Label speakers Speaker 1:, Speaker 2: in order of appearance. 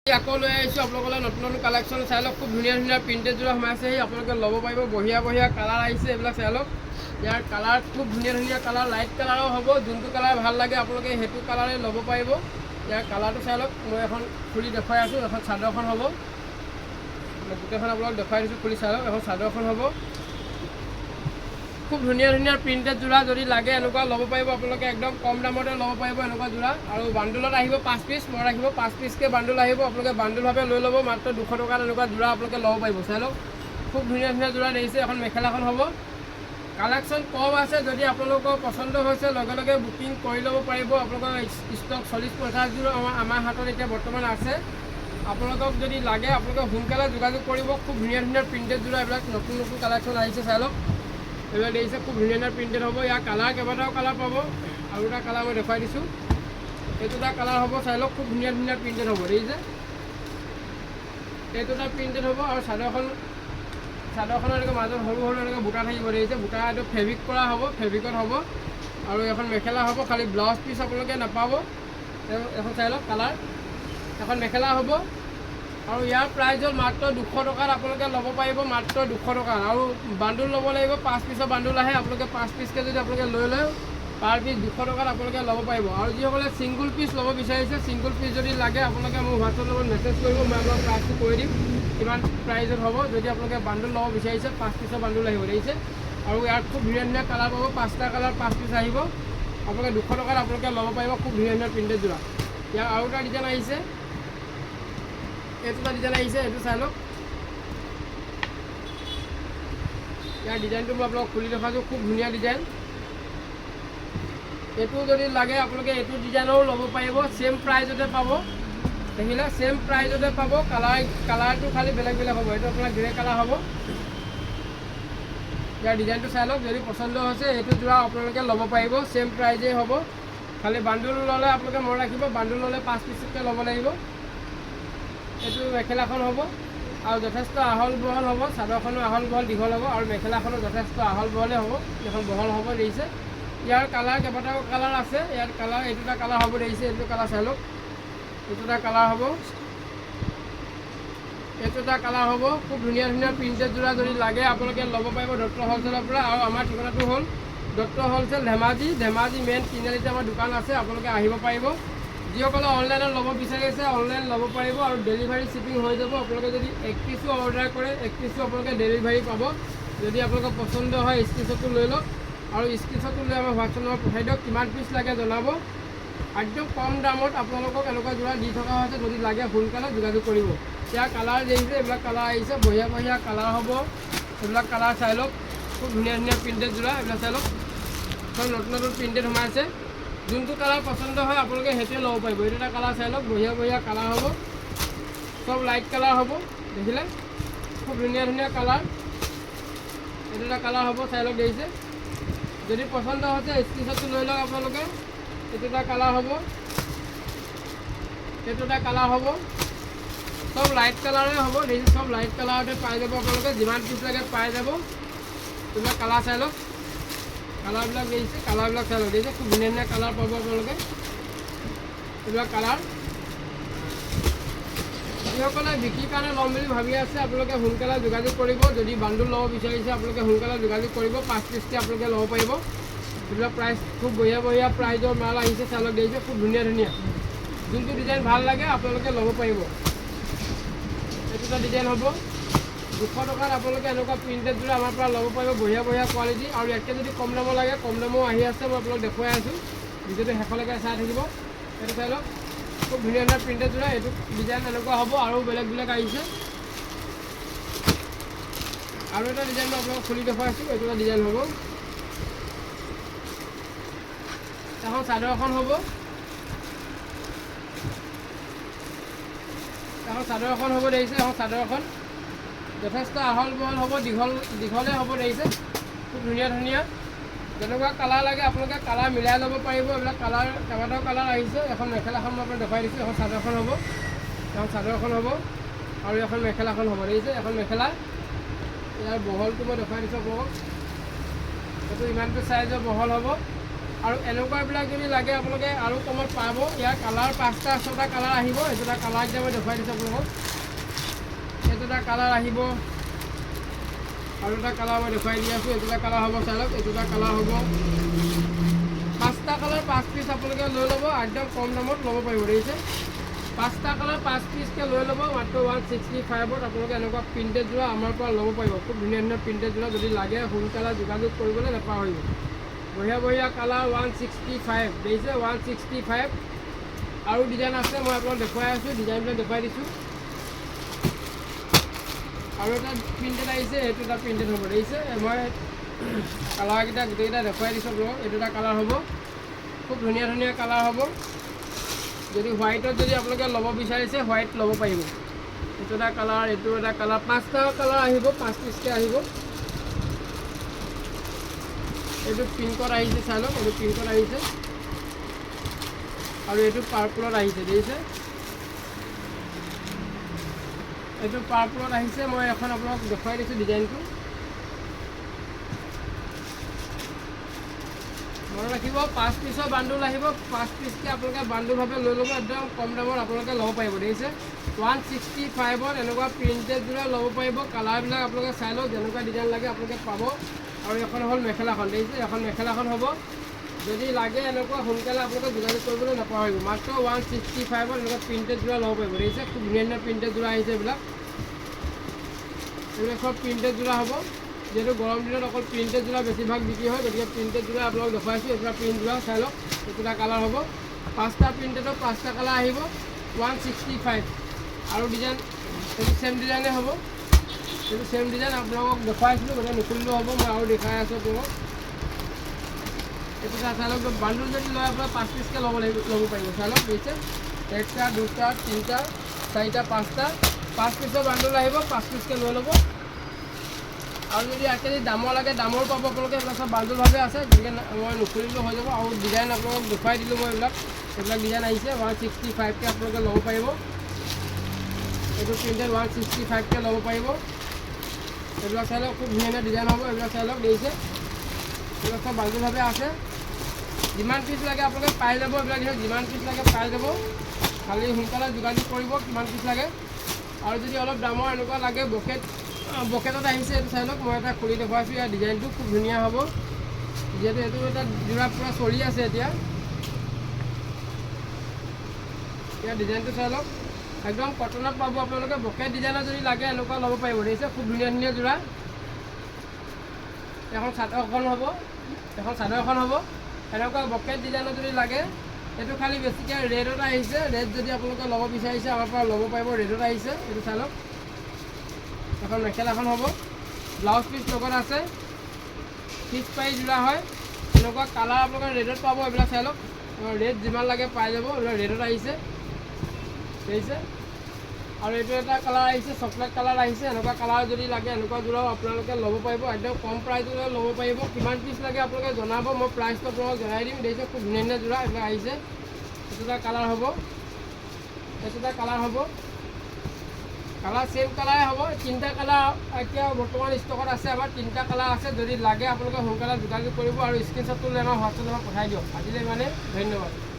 Speaker 1: আকৌ লৈ আহিছোঁ আপোনালোকলৈ নতুন নতুন কালেকশ্যন চাই লওক। খুব ধুনীয়া ধুনীয়া প্ৰিণ্টেড যোৰা সোমাইছে, আপোনালোকে ল'ব পাৰিব। বঢ়িয়া বঢ়িয়া কালাৰ আহিছে, এইবিলাক চাই লওক। ইয়াৰ কালাৰ খুব ধুনীয়া ধুনীয়া কালাৰ, লাইট কালাৰো হ'ব। যোনটো কালাৰ ভাল লাগে আপোনালোকে সেইটো কালাৰে ল'ব পাৰিব। ইয়াৰ কালাৰটো চাই লওক। মই এখন খুলি দেখুৱাই আছোঁ। এখন চাদৰখন হ'ব, গোটেইখন আপোনালোক দেখুৱাই দিছোঁ। খুলি চাই লওক, এখন চাদৰখন হ'ব। খুব ধুনীয়া ধুনীয়া প্ৰিণ্টেড যোৰা, যদি লাগে এনেকুৱা ল'ব পাৰিব আপোনালোকে। একদম কম দামতে ল'ব পাৰিব এনেকুৱা যোৰা। আৰু বাণ্ডুলত আহিব 5 পিচ, মই ৰাখিব 5 পিচকৈ বাণ্ডুল আহিব। আপোনালোকে বাণ্ডুলভাৱে লৈ ল'ব, মাত্ৰ 200 টকাত এনেকুৱা যোৰা আপোনালোকে ল'ব পাৰিব। চাই লওক, খুব ধুনীয়া ধুনীয়া যোৰা দেখিছে। এখন মেখেলাখন হ'ব। কালেকশ্যন কম আছে, যদি আপোনালোকৰ পচন্দ হৈছে লগে লগে বুকিং কৰি ল'ব পাৰিব। আপোনালোকৰ ষ্টক 40-50 যোৰ আমাৰ হাতত এতিয়া বৰ্তমান আছে। আপোনালোকক যদি লাগে আপোনালোকে সোনকালে যোগাযোগ কৰিব। খুব ধুনীয়া ধুনীয়া প্ৰিণ্টেড যোৰা, এইবিলাক নতুন নতুন কালেকশ্যন আহিছে। চাই লওক, এইবিলাক দেখিছে, খুব ধুনীয়া ধুনীয়া প্ৰিণ্টেড হ'ব। ইয়াৰ কালাৰ কেইবাটাও কালাৰ পাব। আৰু এটা কালাৰ মই দেখুৱাই দিছোঁ, এইটো এটা কালাৰ হ'ব। চাই লওক, খুব ধুনীয়া ধুনীয়া প্ৰিণ্টেড হ'ব। দেখিছে, এইটো এটা প্ৰিণ্টেড হ'ব। আৰু চাদৰখনৰ এনেকৈ মাজত সৰু সৰু এনেকৈ বুটা থাকিব। দেখিছে, বুটা এইটো ফেব্ৰিক কৰা হ'ব, ফেব্ৰিকত হ'ব। আৰু এখন মেখেলা হ'ব, খালি ব্লাউজ পিচ আপোনালোকে নাপাব। এখন চাই লওক কালাৰ, এখন মেখেলা হ'ব। আৰু ইয়াৰ প্ৰাইচ হ'ল মাত্ৰ 200 টকাত আপোনালোকে ল'ব পাৰিব, মাত্ৰ 200 টকাত। আৰু বাণ্ডুল ল'ব লাগিব, 5 পিচৰ বাণ্ডুল আহে। আপোনালোকে 5 পিচকৈ যদি আপোনালোকে লৈ লয়, পাৰ পিচ 200 টকাত আপোনালোকে ল'ব পাৰিব। আৰু যিসকলে ছিংগুল পিচ ল'ব বিচাৰিছে, ছিংগুল পিচ যদি লাগে আপোনালোকে মোৰ হোৱাটছআপ নম্বৰত মেছেজ কৰিব, মই আপোনালোক প্ৰাইচটো কৰি দিম কিমান প্ৰাইজত হ'ব। যদি আপোনালোকে বাণ্ডুল ল'ব বিচাৰিছে, 5 পিচৰ বাণ্ডুল আহিব। দেখিছে, আৰু ইয়াত খুব ধুনীয়া ধুনীয়া কালাৰ পাব। 5টা কালাৰ 5 পিচ আহিব। আপোনালোকে 200 টকাত আপোনালোকে ল'ব পাৰিব। খুব ধুনীয়া ধুনীয়া প্ৰিণ্টেড যোৰা। ইয়াৰ আৰু এটা ডিজাইন আহিছে, এইটো এটা ডিজাইন আহিছে, এইটো চাই লওক। ইয়াৰ ডিজাইনটো মই আপোনালোকক খুলি দেখাইছোঁ, খুব ধুনীয়া ডিজাইন। এইটো যদি লাগে আপোনালোকে এইটো ডিজাইনৰো ল'ব পাৰিব। ছেম প্ৰাইজতে পাব, দেখিলে, ছেম প্ৰাইজতে পাব। কালাৰটো খালি বেলেগ বেলেগ হ'ব। এইটো আপোনাৰ গ্ৰে কালাৰ হ'ব। ইয়াৰ ডিজাইনটো চাই লওক, যদি পচন্দ হৈছে এইটো যোৰা আপোনালোকে ল'ব পাৰিব। ছেম প্ৰাইজেই হ'ব, খালি বাণ্ডুল ল'লে আপোনালোকে মনত ৰাখিব, বাণ্ডুল ল'লে 5 পিচকৈ ল'ব লাগিব। এইটো মেখেলাখন হ'ব, আৰু যথেষ্ট আহল বহল হ'ব। চাদৰখনো আহল বহল দীঘল হ'ব, আৰু মেখেলাখনো যথেষ্ট আহল বহলেই হ'ব। এখন বহল হ'ব। দেখিছে, ইয়াৰ কালাৰ কেইবাটাও কালাৰ আছে। ইয়াৰ কালাৰ এইটো এটা কালাৰ হ'ব। দেখিছে, এইটো কালাৰ চাই লওক, এইটো এটা কালাৰ হ'ব, এইটো এটা কালাৰ হ'ব। খুব ধুনীয়া ধুনীয়া প্ৰিণ্টেড যোৰা, যদি লাগে আপোনালোকে ল'ব পাৰিব ডক্টৰ হ'লচেলৰ পৰা। আৰু আমাৰ ঠিকনাটো হ'ল ডক্টৰ হ'লচেল ধেমাজি মেইন তিনিআলিতে আমাৰ দোকান আছে। আপোনালোকে আহিব পাৰিব। যিসকলে অনলাইনত ল'ব বিচাৰিছে অনলাইন ল'ব পাৰিব, আৰু ডেলিভাৰী শ্বিপিং হৈ যাব। আপোনালোকে যদি 1 পিচো অৰ্ডাৰ কৰে 1 পিচো আপোনালোকে ডেলিভাৰী পাব। যদি আপোনালোকৰ পচন্দ হয় স্ক্ৰীনশ্বটটো লৈ লওক, আৰু স্ক্ৰীনশ্বটটো লৈ আমাৰ হোৱাটছআপ নম্বৰ পঠাই দিয়ক। কিমান পিচ লাগে জনাব। একদম কম দামত আপোনালোকক এনেকুৱা যোৰা দি থকা হৈছে, যদি লাগে সোনকালে যোগাযোগ কৰিব। ইয়াৰ কালাৰ দেখিছে, এইবিলাক কালাৰ আহিছে, বঢ়িয়া বঢ়িয়া কালাৰ হ'ব। এইবিলাক কালাৰ চাই লওক, খুব ধুনীয়া ধুনীয়া প্ৰিণ্টেড যোৰা। এইবিলাক চাই লওক, চব নতুন নতুন প্ৰিণ্টেড সোমাইছে। যোনটো কালাৰ পচন্দ হয় আপোনালোকে সেইটোৱে ল'ব পাৰিব। এইটো এটা কালাৰ চাই লওক, বঢ়িয়া বঢ়িয়া কালাৰ হ'ব, চব লাইট কালাৰ হ'ব। দেখিলে, খুব ধুনীয়া ধুনীয়া কালাৰ। এইটো এটা কালাৰ হ'ব, চাই লওক। দেখিছে, যদি পচন্দ হৈছে স্ক্ৰীনশ্বটটো লৈ লওক আপোনালোকে। এইটো এটা কালাৰ হ'ব, এইটো এটা কালাৰ হ'ব, চব লাইট কালাৰে হ'ব। দেখিছে, চব লাইট কালাৰতে পাই যাব আপোনালোকে, যিমান পিচ লাগে পাই যাব। এইবিলাক কালাৰ চাই লওক, কালাৰবিলাক দেখিছে, কালাৰবিলাক চাই লওক। দেখিছে, খুব ধুনীয়া ধুনীয়া কালাৰ পাব আপোনালোকে। এইবিলাক কালাৰ যিসকলে বিক্ৰীৰ কাৰণে ল'ম বুলি ভাবি আছে আপোনালোকে সোনকালে যোগাযোগ কৰিব। যদি বাণ্ডুল ল'ব বিচাৰিছে আপোনালোকে সোনকালে যোগাযোগ কৰিব। 5 পিচকৈ আপোনালোকে ল'ব পাৰিব। এইবিলাক প্ৰাইচ খুব বঢ়িয়া বঢ়িয়া প্ৰাইজৰ মাল আহিছে। চাই লওক, দেখিছে, খুব ধুনীয়া ধুনীয়া। যোনটো ডিজাইন ভাল লাগে আপোনালোকে ল'ব পাৰিব। এইটো এটা ডিজাইন হ'ব, 200 টকাত আপোনালোকে এনেকুৱা প্ৰিণ্টেড যোৰা আমাৰ পৰা ল'ব পাৰিব। বঢ়িয়া বঢ়িয়া কোৱালিটি। আৰু ইয়াতকৈ যদি কম দামৰ লাগে, কম দামো আহি আছে, মই আপোনালোক দেখুৱাই আছোঁ। ভিডিঅ'টো শেষলৈকে চাই থাকিব। এইটো চাই লওক, খুব ধুনীয়া ধুনীয়া প্ৰিণ্টেড যোৰা। এইটো ডিজাইন এনেকুৱা হ'ব, আৰু বেলেগ বেলেগ আহিছে। আৰু এটা ডিজাইন মই আপোনালোকক খুলি দেখুৱাইছোঁ। এইটো এটা ডিজাইন হ'ব, এখন চাদৰ এখন হ'ব, এখন চাদৰ এখন হ'ব। দেখিছে, এখন চাদৰ এখন যথেষ্ট আহল বহল হ'ব, দীঘলে হ'ব। দেখিছে, খুব ধুনীয়া ধুনীয়া। যেনেকুৱা কালাৰ লাগে আপোনালোকে কালাৰ মিলাই ল'ব পাৰিব। এইবিলাক কালাৰ কেইবাটাও কালাৰ আহিছে। এখন মেখেলাখন মই আপোনাক দেখুৱাই দিছোঁ, এখন চাদৰখন হ'ব, এখন চাদৰখন হ'ব, আৰু এখন মেখেলাখন হ'ব। দেখিছে, এখন মেখেলা। ইয়াৰ বহলটো মই দেখুৱাই দিছোঁ আপোনালোকক। এইটো ইমানটো চাইজৰ বহল হ'ব, আৰু এনেকুৱাবিলাক যদি লাগে আপোনালোকে আৰু কমত পাব। ইয়াৰ কালাৰ 5টা 6টা কালাৰ আহিব। এইটো এটা কালাৰ এতিয়া মই দেখুৱাই দিছোঁ আপোনালোকক। এইটো এটা কালাৰ আহিব, আৰু এটা কালাৰ মই দেখুৱাই দি আছোঁ। এইটো এটা কালাৰ হ'ব, চাই লওক। এইটো এটা কালাৰ হ'ব। 5টা কালাৰ 5 পিচ আপোনালোকে লৈ ল'ব, একদম কম দামত ল'ব পাৰিব। দেখিছে, 5টা কালাৰ 5 পিচকৈ লৈ ল'ব মাত্ৰ 165ত। আপোনালোকে এনেকুৱা প্ৰিণ্টেড যোৰা আমাৰ পৰা ল'ব পাৰিব। খুব ধুনীয়া ধুনীয়া প্ৰিণ্টেড যোৰা। যদি লাগে সোনকালে যোগাযোগ কৰিবলৈ নাপাহৰিব। বঢ়িয়া বঢ়িয়া কালাৰ 165। দেখিছে, 165। আৰু ডিজাইন আছে, মই আপোনাক দেখুৱাই আছোঁ, ডিজাইনবিলাক দেখুৱাই দিছোঁ। আৰু এটা প্ৰিণ্টেড আহিছে, এইটো এটা প্ৰিণ্টেড হ'ব। দেখিছে, মই কালাৰকেইটা গোটেইকেইটা দেখুৱাই দিছোঁ আপোনালোকক। এইটো এটা কালাৰ হ'ব, খুব ধুনীয়া ধুনীয়া কালাৰ হ'ব। যদি হোৱাইটত যদি আপোনালোকে ল'ব বিচাৰিছে, হোৱাইট ল'ব পাৰিব। এইটো এটা কালাৰ, এইটো এটা কালাৰ, 5টা কালাৰ আহিব, 5 পিচকৈ আহিব। এইটো পিংকত আহিছে, চাই লওক। এইটো পিংকত আহিছে, আৰু এইটো পাৰ্পলত আহিছে। দেখিছে, এইটো পাৰ্পলত আহিছে। মই এখন আপোনাক দেখুৱাই দিছোঁ ডিজাইনটো। মনত ৰাখিব, 5 পিচৰ বান্দুল আহিব। 5 পিচকৈ আপোনালোকে বান্দুলভাৱে লৈ ল'ব, একদম কম দামত আপোনালোকে ল'ব পাৰিব। দেখিছে, 165ত এনেকুৱা প্ৰিণ্টেড যোৰা ল'ব পাৰিব। কালাৰবিলাক আপোনালোকে চাই লওক, যেনেকুৱা ডিজাইন লাগে আপোনালোকে পাব। আৰু এখন হ'ল মেখেলাখন। দেখিছে, এখন মেখেলাখন হ'ব। যদি লাগে এনেকুৱা সোনকালে আপোনালোকে যোগাযোগ কৰিবলৈ নাপাহৰিব। মাত্ৰ 165ত এনেকুৱা প্ৰিণ্টেড যোৰা ল'ব পাৰিব। দেখিছে, খুব ধুনীয়া ধুনীয়া প্ৰিণ্টেড যোৰা আহিছে। এইবিলাক চব প্ৰিণ্টেড যোৰা হ'ব। যিহেতু গৰম দিনত অকল প্ৰিণ্টেড যোৰা বেছিভাগ বিক্ৰী হয়, গতিকে প্ৰিণ্টেড যোৰা আপোনালোক দেখুৱাইছোঁ। এইটো প্ৰিণ্ট যোৰা, চাই লওক। এইটো এটা কালাৰ হ'ব। 5টা প্ৰিণ্টেডত 5টা কালাৰ আহিব, 165। আৰু ডিজাইন এইটো ছেম ডিজাইনে হ'ব। এইটো ছেম ডিজাইন আপোনালোকক দেখুৱাইছিলোঁ, গতিকে নুখুলিলেও হ'ব। মই আৰু দেখাই আছোঁ আপোনালোকক। এইটো চাই লওক। বান্দুল যদি লয় আপোনাৰ 5 পিচকৈ ল'ব পাৰিব। চাই লওক, দেখিছে, 1টা 2টা 3টা 4টা 5টা 5 পিচৰ বান্দুল আহিব, 5 পিচকৈ লৈ ল'ব। আৰু যদি 1 কেজি দামৰ লাগে, দামৰ পাব আপোনালোকে। এইবিলাক চব বান্দুলভাৱে আছে, গতিকে মই নুখুলিলেও হৈ যাব। আৰু ডিজাইন আপোনালোকক দেখুৱাই দিলোঁ মই। এইবিলাক ডিজাইন আহিছে, 165কৈ আপোনালোকে ল'ব পাৰিব। এইটো প্ৰিণ্টেড 165কৈ ল'ব পাৰিব। এইবিলাক চাই লওক, খুব ধুনীয়া ধুনীয়া ডিজাইন হ'ব। এইবিলাক চাই লওক, দেখিছে, এইবিলাক চব বান্দুলভাৱে আছে। যিমান পিচ লাগে আপোনালোকে পাই যাব। এইবিলাক যিমান পিচ লাগে পাই যাব, খালি সোনকালে যোগাযোগ কৰিব কিমান পিচ লাগে। আৰু যদি অলপ দামৰ এনেকুৱা লাগে, বকেটত আহিছে। এইটো চাই লওক, মই এটা খুলি দেখুৱাইছোঁ। ইয়াৰ ডিজাইনটো খুব ধুনীয়া হ'ব। যিহেতু এইটো এটা যোৰা পূৰা চলি আছে এতিয়া। ইয়াৰ ডিজাইনটো চাই লওক, একদম কটনত পাব আপোনালোকে। বকেট ডিজাইনৰ যদি লাগে এনেকুৱা ল'ব পাৰিব। দেখিছে, খুব ধুনীয়া ধুনীয়া যোৰা। এখন চাদৰ এখন হ'ব, এনেকুৱা বকেট ডিজাইনৰ যদি লাগে। এইটো খালি বেছিকৈ ৰেডত আহিছে। ৰেড যদি আপোনালোকে ল'ব বিচাৰিছে, আমাৰ পৰা ল'ব পাৰিব। ৰেডত আহিছে, এইটো চাই লওক। এখন মেখেলাখন হ'ব, ব্লাউজ পিচ লগত আছে, পিচ পাই যোৰা হয়। এনেকুৱা কালাৰ আপোনালোকে ৰেডত পাব। এইবিলাক চাই লওক, ৰেড যিমান লাগে পাই যাব। এইবিলাক ৰেডত আহিছে, দেখিছে। আৰু এইটো এটা কালাৰ আহিছে, চকলেট কালাৰ আহিছে। এনেকুৱা কালাৰ যদি লাগে, এনেকুৱা যোৰাও আপোনালোকে ল'ব পাৰিব। একদম কম প্ৰাইচতে ল'ব পাৰিব। কিমান পিচ লাগে আপোনালোকে জনাব, মই প্ৰাইচটো আপোনালোকক জনাই দিম। দেখিছে, খুব ধুনীয়া ধুনীয়া যোৰা এইবিলাক আহিছে। এইটো এটা কালাৰ হ'ব, এইটো এটা কালাৰ হ'ব। কালাৰ ছেম কালাৰে হ'ব। 3টা কালাৰ এতিয়া বৰ্তমান ষ্টকত আছে। আমাৰ 3টা কালাৰ আছে। যদি লাগে আপোনালোকে সোনকালে যোগাযোগ কৰিব আৰু স্ক্ৰীনশ্বটটো লৈ আমাৰ হোৱাটছএপত পঠাই দিয়ক। আজিলৈ ইমানেই, ধন্যবাদ।